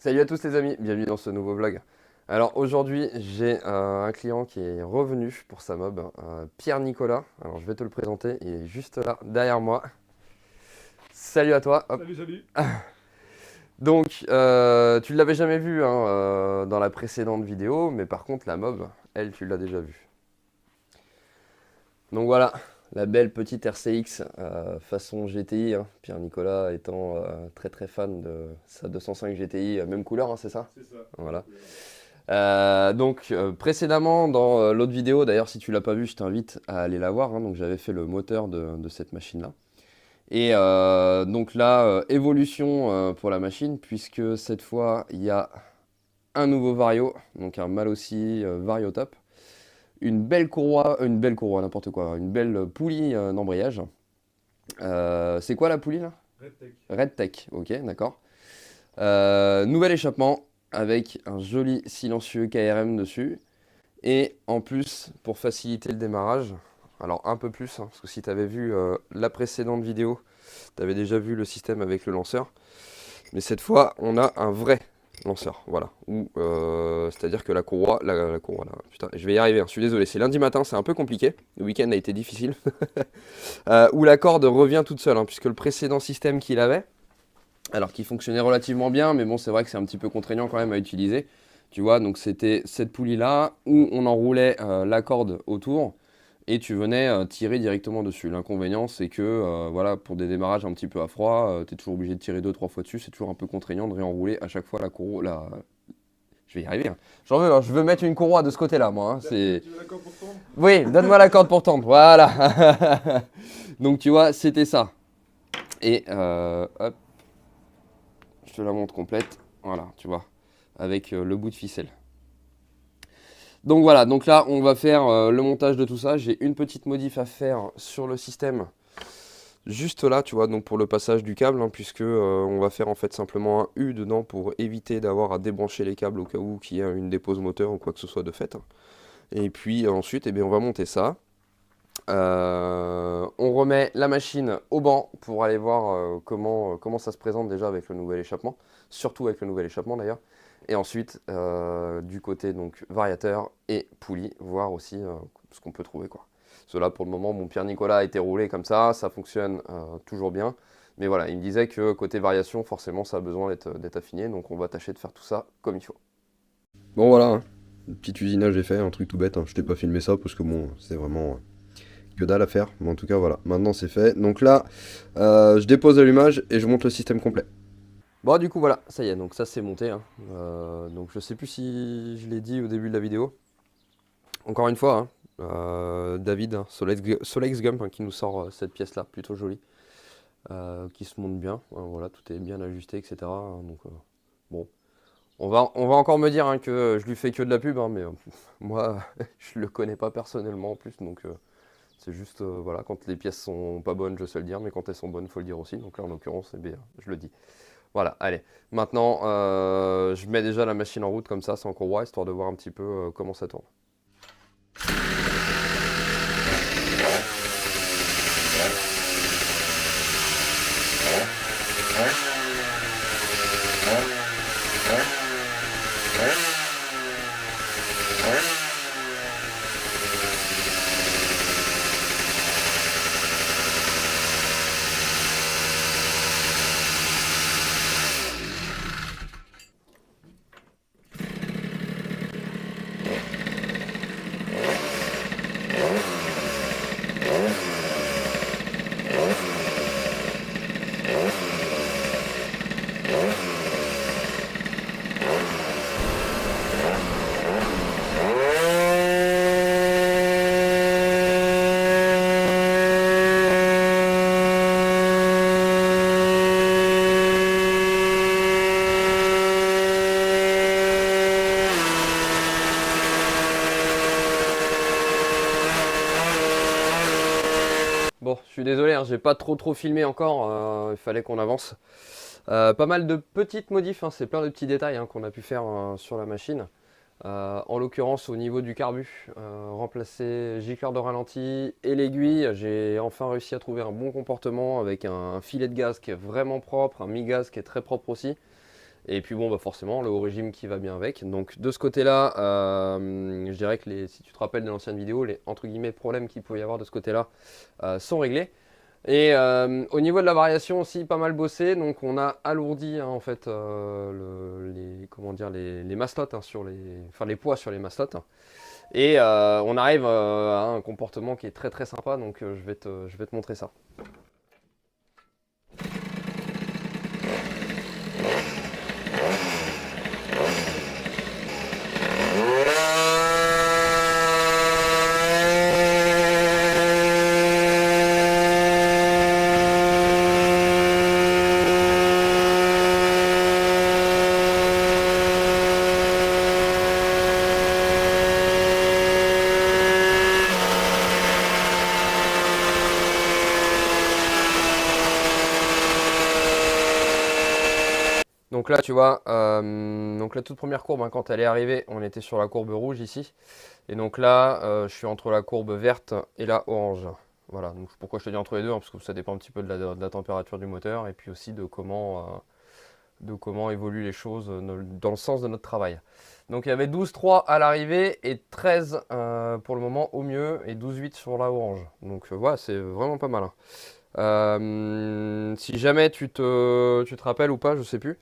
Salut à tous les amis, bienvenue dans ce nouveau vlog. Alors aujourd'hui j'ai un client qui est revenu pour sa mob, Pierre Nicolas. Alors je vais te le présenter, il est juste là derrière moi. Salut à toi. Hop. Salut, salut. Donc tu ne l'avais jamais vu hein, dans la précédente vidéo, mais par contre la mob, elle tu l'as déjà vue. Donc voilà, la belle petite RCX façon GTI, hein. Pierre Nicolas étant très fan de sa 205 GTI, même couleur, hein, c'est ça? C'est ça. Voilà. Précédemment dans l'autre vidéo, d'ailleurs si tu l'as pas vu, je t'invite à aller la voir, hein. Donc j'avais fait le moteur de cette machine-là. Et donc là, évolution pour la machine, puisque cette fois il y a un nouveau vario, donc un Malossi Vario Top. Une belle courroie, n'importe quoi, une belle poulie d'embrayage. C'est quoi la poulie là? RedTech. RedTech, ok, d'accord. Nouvel échappement avec un joli silencieux KRM dessus. Et en plus, pour faciliter le démarrage, alors un peu plus, hein, parce que si tu avais vu la précédente vidéo, tu avais déjà vu le système avec le lanceur. Mais cette fois, on a un vrai lanceur, voilà. C'est-à-dire que la courroie, la courroie là, putain, je vais y arriver, hein, je suis désolé, c'est lundi matin, c'est un peu compliqué. Le week-end a été difficile. Où la corde revient toute seule, hein, puisque le précédent système qu'il avait, alors qui fonctionnait relativement bien, mais bon, c'est vrai que c'est un petit peu contraignant quand même à utiliser. Tu vois, donc c'était cette poulie-là où on enroulait la corde autour et tu venais tirer directement dessus. L'inconvénient, c'est que voilà, pour des démarrages un petit peu à froid, tu es toujours obligé de tirer 2-3 fois dessus. C'est toujours un peu contraignant de réenrouler à chaque fois la courroie. Je vais y arriver, hein. J'en veux, hein, je veux mettre une courroie de ce côté-là, moi, hein, c'est... Tu veux l'accord pour tendre? Oui, donne-moi la corde pour tendre, voilà. Donc tu vois, c'était ça. Et hop, je te la montre complète. Voilà, tu vois, avec le bout de ficelle. Donc voilà, donc là on va faire le montage de tout ça. J'ai une petite modif à faire sur le système. Juste là, tu vois, donc pour le passage du câble, hein, puisque on va faire en fait simplement un U dedans pour éviter d'avoir à débrancher les câbles au cas où qu'il y ait une dépose moteur ou quoi que ce soit de fait. Et puis ensuite, eh bien, on va monter ça. On remet la machine au banc pour aller voir comment ça se présente déjà avec le nouvel échappement, surtout avec le nouvel échappement d'ailleurs. Et ensuite, du côté donc variateur et poulie, voir aussi ce qu'on peut trouver quoi. Cela pour le moment, mon Pierre Nicolas a été roulé comme ça fonctionne toujours bien. Mais voilà, il me disait que côté variation, forcément, ça a besoin d'être affiné, donc on va tâcher de faire tout ça comme il faut. Bon voilà, hein. Un petit usinage est fait, un truc tout bête, hein. Je t'ai pas filmé ça parce que bon, c'est vraiment que dalle à faire, mais en tout cas voilà, maintenant c'est fait. Donc là, je dépose l'allumage et je monte le système complet. Bon du coup voilà, ça y est, donc ça c'est monté, hein. Donc je sais plus si je l'ai dit au début de la vidéo. Encore une fois, hein, David, hein, Solex Gump, hein, qui nous sort cette pièce là, plutôt jolie, qui se monte bien, hein, voilà, tout est bien ajusté, etc. Hein, donc bon, on va encore me dire hein, que je lui fais que de la pub, hein, mais moi je le connais pas personnellement en plus, donc c'est juste, voilà, quand les pièces sont pas bonnes, je sais le dire, mais quand elles sont bonnes, faut le dire aussi. Donc là, en l'occurrence, eh bien, je le dis. Voilà, allez. Maintenant, je mets déjà la machine en route comme ça, sans courroie, histoire de voir un petit peu comment ça tourne. Bon, je suis désolé, hein, j'ai pas trop filmé encore, il fallait qu'on avance. Pas mal de petites modifs, hein, c'est plein de petits détails hein, qu'on a pu faire sur la machine. En l'occurrence au niveau du carbu, remplacer gicleur de ralenti et l'aiguille, j'ai enfin réussi à trouver un bon comportement avec un filet de gaz qui est vraiment propre, un mi-gaz qui est très propre aussi. Et puis bon, bah forcément, le haut régime qui va bien avec. Donc de ce côté-là, je dirais que si tu te rappelles de l'ancienne vidéo, les entre guillemets problèmes qu'il pouvait y avoir de ce côté-là sont réglés. Et au niveau de la variation aussi, pas mal bossé. Donc on a alourdi hein, en fait comment dire, les mastotes hein, enfin les poids sur les mastotes. Et on arrive à un comportement qui est très très sympa. Donc je vais te montrer ça. Donc là, tu vois, donc la toute première courbe, hein, quand elle est arrivée, on était sur la courbe rouge ici. Et donc là, je suis entre la courbe verte et la orange. Voilà, donc pourquoi je te dis entre les deux, hein, parce que ça dépend un petit peu de la température du moteur et puis aussi de comment évoluent les choses dans le sens de notre travail. Donc il y avait 12,3 à l'arrivée et 13 pour le moment au mieux et 12,8 sur la orange. Donc voilà, c'est vraiment pas mal, hein. Si jamais tu te rappelles ou pas, je sais plus.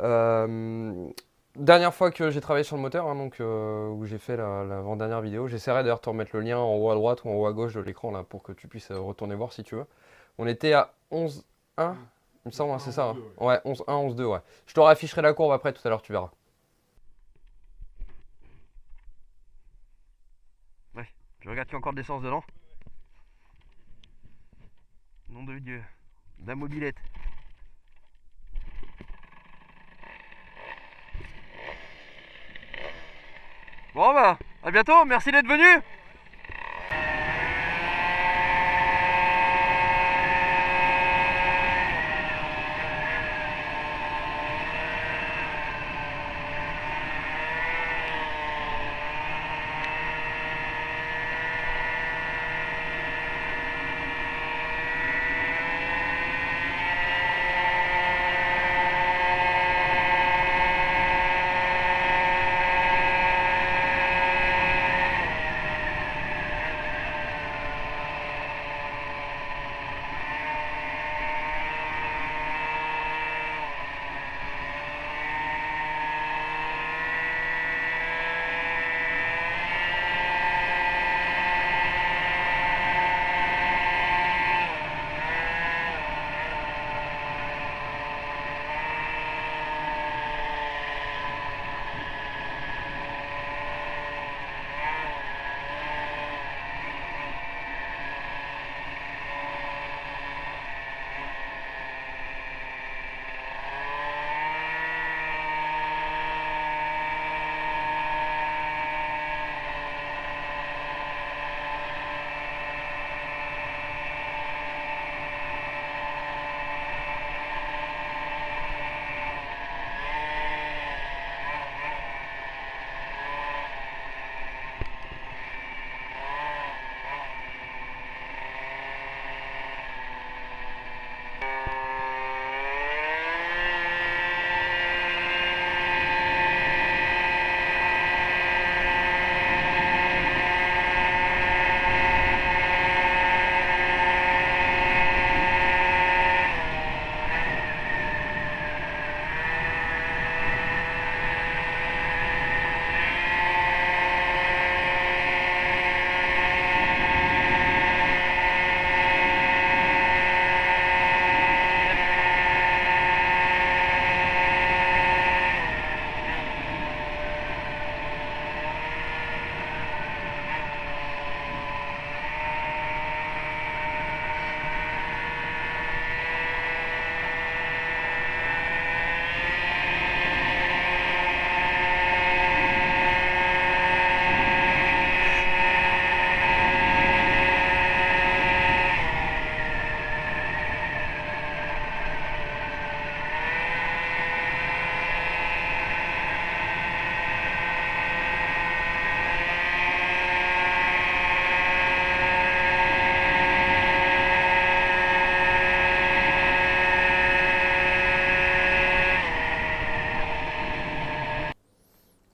Euh, Dernière fois que j'ai travaillé sur le moteur, hein, donc où j'ai fait l'avant-dernière vidéo, j'essaierai d'ailleurs de te remettre le lien en haut à droite ou en haut à gauche de l'écran là pour que tu puisses retourner voir si tu veux. On était à 11,1, il me semble, hein, c'est ça. Hein. Ouais, 11,1, 11,2, ouais. Je te réafficherai la courbe après tout à l'heure, tu verras. Ouais, je regarde qu'il y a encore de l'essence dedans. Nom de Dieu, la mobilette. Bon bah, à bientôt, merci d'être venu.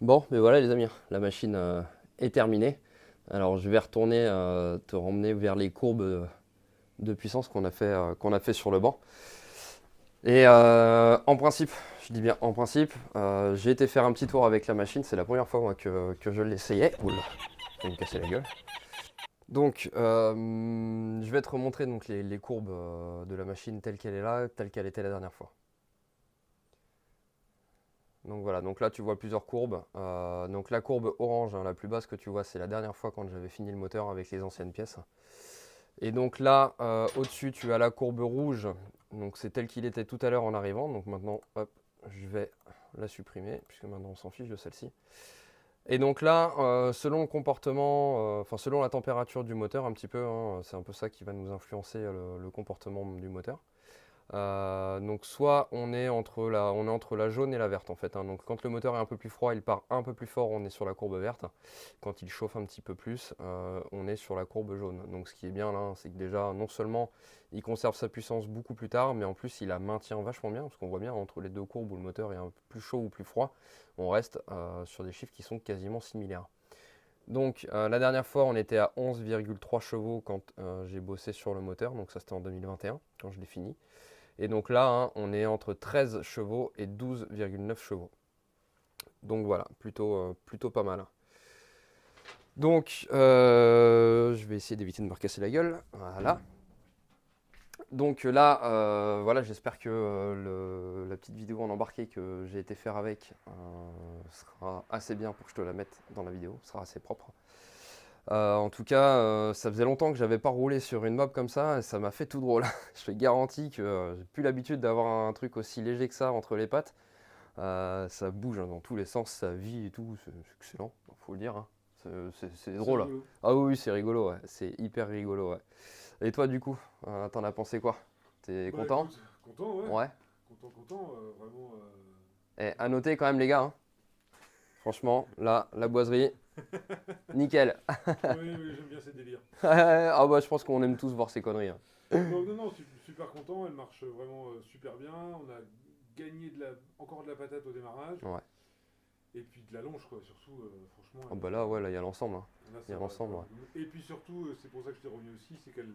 Bon, mais voilà les amis, la machine est terminée. Alors je vais retourner te ramener vers les courbes de puissance qu'on a fait sur le banc. Et en principe, je dis bien en principe, j'ai été faire un petit tour avec la machine. C'est la première fois moi, que je l'essayais. Oula, je vais me casser la gueule. Donc, je vais te remontrer donc, les courbes de la machine telle qu'elle est là, telle qu'elle était la dernière fois. Donc voilà, donc là tu vois plusieurs courbes. Donc la courbe orange, hein, la plus basse que tu vois, c'est la dernière fois quand j'avais fini le moteur avec les anciennes pièces. Et donc là, au-dessus, tu as la courbe rouge. Donc c'est tel qu'il était tout à l'heure en arrivant. Donc maintenant, hop, je vais la supprimer, puisque maintenant on s'en fiche de celle-ci. Et donc là, selon le comportement, enfin selon la température du moteur un petit peu, hein, c'est un peu ça qui va nous influencer le comportement du moteur. Donc soit on est entre la jaune et la verte en fait, hein. Donc quand le moteur est un peu plus froid, il part un peu plus fort, on est sur la courbe verte. Quand il chauffe un petit peu plus, on est sur la courbe jaune. Donc ce qui est bien là, c'est que déjà non seulement il conserve sa puissance beaucoup plus tard, mais en plus il la maintient vachement bien, parce qu'on voit bien entre les deux courbes où le moteur est un peu plus chaud ou plus froid, on reste sur des chiffres qui sont quasiment similaires. Donc la dernière fois on était à 11,3 chevaux quand j'ai bossé sur le moteur, donc ça c'était en 2021 quand je l'ai fini. Et donc là, hein, on est entre 13 chevaux et 12,9 chevaux. Donc voilà, plutôt pas mal. Donc, je vais essayer d'éviter de me recasser la gueule. Voilà. Donc là, voilà, j'espère que la petite vidéo en embarqué que j'ai été faire avec sera assez bien pour que je te la mette dans la vidéo, sera assez propre. En tout cas, ça faisait longtemps que j'avais pas roulé sur une mob comme ça et ça m'a fait tout drôle. Je te garantis que j'ai plus l'habitude d'avoir un truc aussi léger que ça entre les pattes. Ça bouge hein, dans tous les sens, ça vit et tout, c'est excellent, faut le dire, hein. C'est drôle. Rigolo. Ah oui, c'est rigolo, ouais. C'est hyper rigolo, ouais. Et toi, du coup, t'en as pensé quoi? T'es Bah content? écoute, content, ouais. Ouais. Content, vraiment. Et à noter quand même, les gars, hein. Franchement, là, la boiserie, nickel. Oui, oui, j'aime bien ces délires. Ah bah, je pense qu'on aime tous voir ces conneries, hein. Donc, non, non, super content, elle marche vraiment super bien. On a gagné encore de la patate au démarrage. Ouais. Et puis de la longe, quoi. Surtout, franchement, Ah bah là, ouais, là, il y a l'ensemble, hein. là, Il y ça a va, l'ensemble, ouais. Et puis surtout, c'est pour ça que je t'ai revenu aussi, c'est qu'elle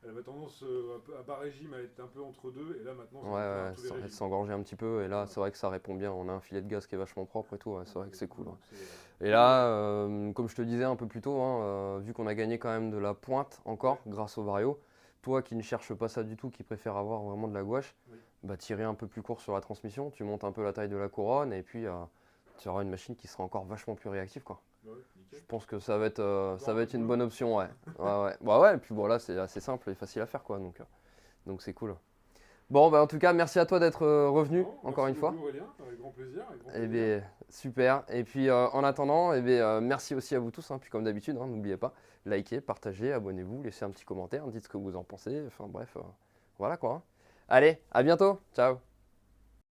elle avait tendance un peu, à bas régime à être un peu entre deux. Et là, maintenant, ça Ouais, peut faire ouais, tous les elle régimes. s'engorgeait un petit peu, et là, Ouais. c'est vrai que ça répond bien. On a un filet de gaz qui est vachement propre et tout, ouais, c'est vrai que c'est cool, ouais. Donc, Et là, comme je te disais un peu plus tôt, hein, vu qu'on a gagné quand même de la pointe encore ouais, grâce au Vario, toi qui ne cherches pas ça du tout, qui préfère avoir vraiment de la gouache, oui. bah, tirer un peu plus court sur la transmission, tu montes un peu la taille de la couronne et puis tu auras une machine qui sera encore vachement plus réactive, quoi. Ouais, Je nickel. pense que Encore ça un va peu être de une boulot. bonne option, ouais. Ouais, ouais. Bah ouais, et puis voilà, c'est assez simple et facile à faire, quoi. Donc c'est cool. Bon, bah en tout cas, merci à toi d'être revenu Non, encore merci une fois. beaucoup Aurélien, avec grand plaisir, avec grand Eh plaisir. bien, super. Et puis en attendant, eh bien, merci aussi à vous tous, hein. Puis comme d'habitude, hein, n'oubliez pas, likez, partagez, abonnez-vous, laissez un petit commentaire, dites ce que vous en pensez. Enfin bref, voilà quoi, hein. Allez, à bientôt. Ciao.